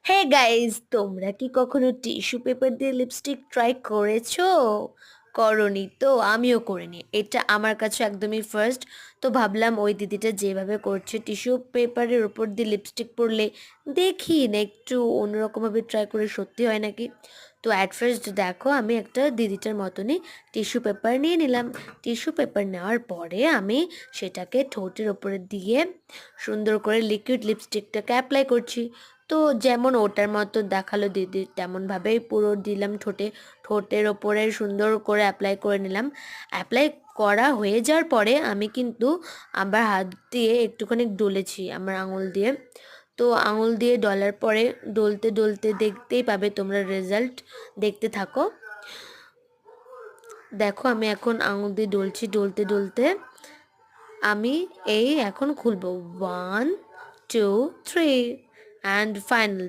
Hey guys, তোমরা কি কখনো টিস্যু পেপার দিয়ে লিপস্টিক ট্রাই করেছো? করনি তো আমিও করিনি, এটা আমার কাছে একদমই ফার্স্ট। তো ভাবলাম ওই দিদিটা যেভাবে করছে টিস্যু পেপারের উপর দিয়ে লিপস্টিক পরলে দেখি না একটু অন্যরকমভাবে ট্রাই করে সত্যি হয় নাকি। তো অ্যাট ফার্স্ট দেখো আমি একটা দিদিটার মতনই টিস্যু পেপার নিয়ে নিলাম। টিস্যু পেপার নেওয়ার পরে আমি সেটাকে ঠোঁটের ওপরে দিয়ে সুন্দর করে লিকুইড লিপস্টিকটাকে অ্যাপ্লাই করছি। তো যেমন ওটার মতো দেখালো দিদি তেমনভাবেই পুরো দিলাম ঠোঁটে, ঠোঁটের ওপরে সুন্দর করে অ্যাপ্লাই করে নিলাম। অ্যাপ্লাই করা হয়ে যাওয়ার পরে আমি কিন্তু আবার হাত দিয়ে একটুখানি ডলেছি আমার আঙুল দিয়ে। তো আঙুল দিয়ে ডলার পরে ডলতে ডলতে দেখতেই পাবে তোমরা রেজাল্ট, দেখতে থাকো। দেখো আমি এখন আঙুল দিয়ে ডলছি, ডলতে ডলতে আমি এই এখন খুলবো 1 2 3 অ্যান্ড ফাইনাল।